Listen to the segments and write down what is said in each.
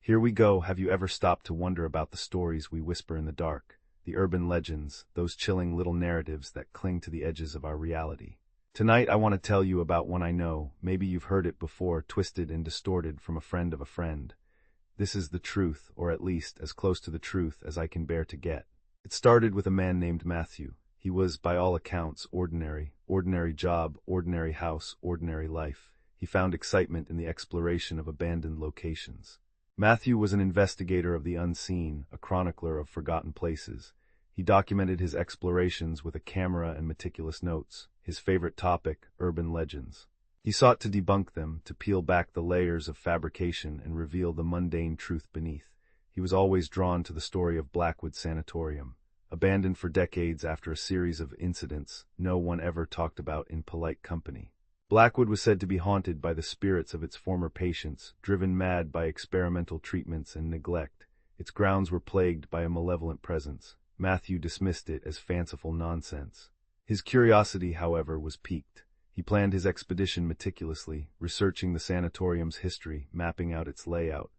Here we go. Have you ever stopped to wonder about the stories we whisper in the dark, the urban legends, those chilling little narratives that cling to the edges of our reality? Tonight I want to tell you about one I know, maybe you've heard it before, twisted and distorted from a friend of a friend. This is the truth, or at least as close to the truth as I can bear to get. It started with a man named Matthew. He was, by all accounts, ordinary. Ordinary job, ordinary house, ordinary life. He found excitement in the exploration of abandoned locations. Matthew was an investigator of the unseen, a chronicler of forgotten places. He documented his explorations with a camera and meticulous notes. His favorite topic, urban legends. He sought to debunk them, to peel back the layers of fabrication and reveal the mundane truth beneath. He was always drawn to the story of Blackwood Sanatorium. Abandoned for decades after a series of incidents no one ever talked about in polite company. Blackwood was said to be haunted by the spirits of its former patients, driven mad by experimental treatments and neglect. Its grounds were plagued by a malevolent presence. Matthew dismissed it as fanciful nonsense. His curiosity, however, was piqued. He planned his expedition meticulously, researching the sanatorium's history, mapping out its layout.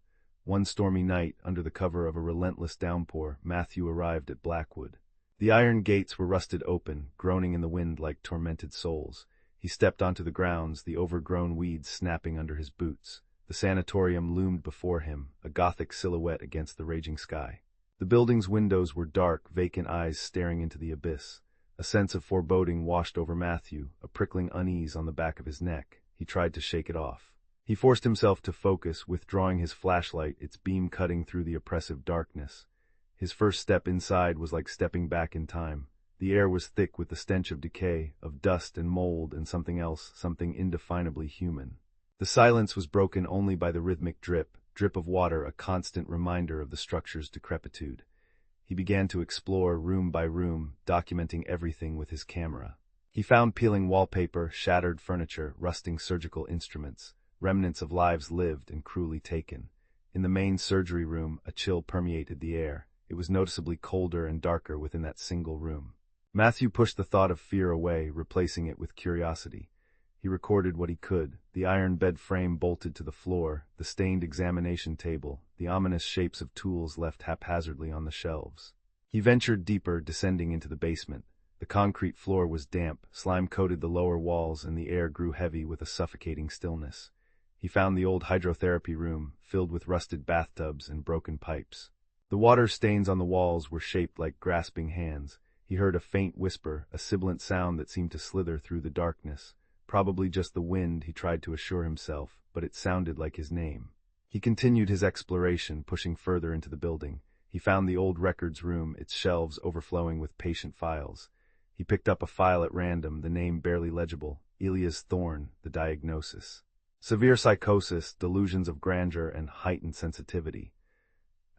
One stormy night, under the cover of a relentless downpour, Matthew arrived at Blackwood. The iron gates were rusted open, groaning in the wind like tormented souls. He stepped onto the grounds, the overgrown weeds snapping under his boots. The sanatorium loomed before him, a gothic silhouette against the raging sky. The building's windows were dark, vacant eyes staring into the abyss. A sense of foreboding washed over Matthew, a prickling unease on the back of his neck. He tried to shake it off. He forced himself to focus, withdrawing his flashlight, its beam cutting through the oppressive darkness. His first step inside was like stepping back in time. The air was thick with the stench of decay, of dust and mold and something else, something indefinably human. The silence was broken only by the rhythmic drip of water, a constant reminder of the structure's decrepitude. He began to explore room by room, documenting everything with his camera. He found peeling wallpaper, shattered furniture, rusting surgical instruments, remnants of lives lived and cruelly taken. In the main surgery room, a chill permeated the air. It was noticeably colder and darker within that single room. Matthew pushed the thought of fear away, replacing it with curiosity. He recorded what he could: the iron bed frame bolted to the floor, the stained examination table, the ominous shapes of tools left haphazardly on the shelves. He ventured deeper, descending into the basement. The concrete floor was damp, slime coated the lower walls, and the air grew heavy with a suffocating stillness. He found the old hydrotherapy room, filled with rusted bathtubs and broken pipes. The water stains on the walls were shaped like grasping hands. He heard a faint whisper, a sibilant sound that seemed to slither through the darkness. Probably just the wind, he tried to assure himself, but it sounded like his name. He continued his exploration, pushing further into the building. He found the old records room, its shelves overflowing with patient files. He picked up a file at random, the name barely legible: Elias Thorne, the diagnosis. Severe psychosis, delusions of grandeur, and heightened sensitivity.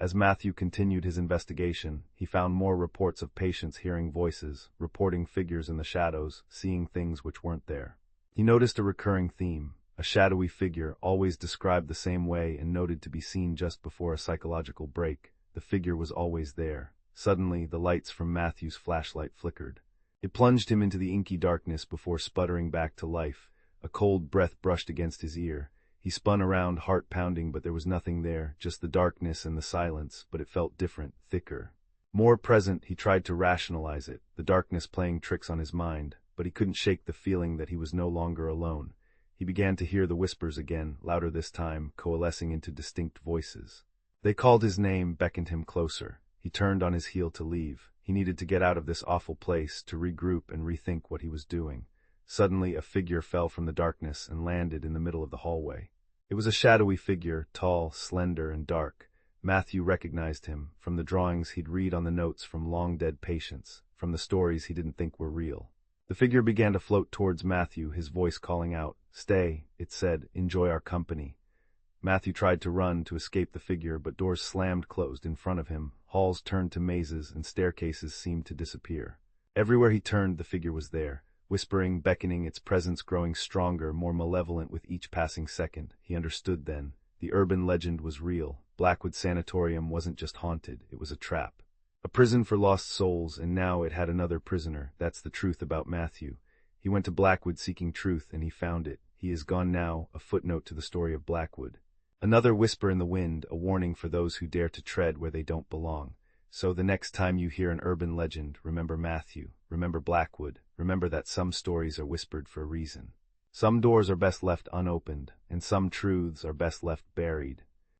As Matthew continued his investigation, he found more reports of patients hearing voices, reporting figures in the shadows, seeing things which weren't there. He noticed a recurring theme: a shadowy figure, always described the same way and noted to be seen just before a psychological break. The figure was always there. Suddenly, the lights from Matthew's flashlight flickered. It plunged him into the inky darkness before sputtering back to life. A cold breath brushed against his ear. He spun around, heart pounding, but there was nothing there, just the darkness and the silence, but it felt different, thicker. More present. He tried to rationalize it, the darkness playing tricks on his mind, but he couldn't shake the feeling that he was no longer alone. He began to hear the whispers again, louder this time, coalescing into distinct voices. They called his name, beckoned him closer. He turned on his heel to leave. He needed to get out of this awful place, to regroup and rethink what he was doing. Suddenly, a figure fell from the darkness and landed in the middle of the hallway. It was a shadowy figure, tall, slender, and dark. Matthew recognized him, from the drawings he'd read on the notes from long-dead patients, from the stories he didn't think were real. The figure began to float towards Matthew, his voice calling out. "Stay," it said, "enjoy our company." Matthew tried to run, to escape the figure, but doors slammed closed in front of him. Halls turned to mazes, and staircases seemed to disappear. Everywhere he turned, the figure was there. Whispering, beckoning, its presence growing stronger, more malevolent with each passing second. He understood then. The urban legend was real. Blackwood Sanatorium wasn't just haunted, it was a trap. A prison for lost souls, and now it had another prisoner. That's the truth about Matthew. He went to Blackwood seeking truth, and he found it. He is gone now, a footnote to the story of Blackwood. Another whisper in the wind, a warning for those who dare to tread where they don't belong. So the next time you hear an urban legend, remember Matthew, remember Blackwood, remember that some stories are whispered for a reason. Some doors are best left unopened, and some truths are best left buried.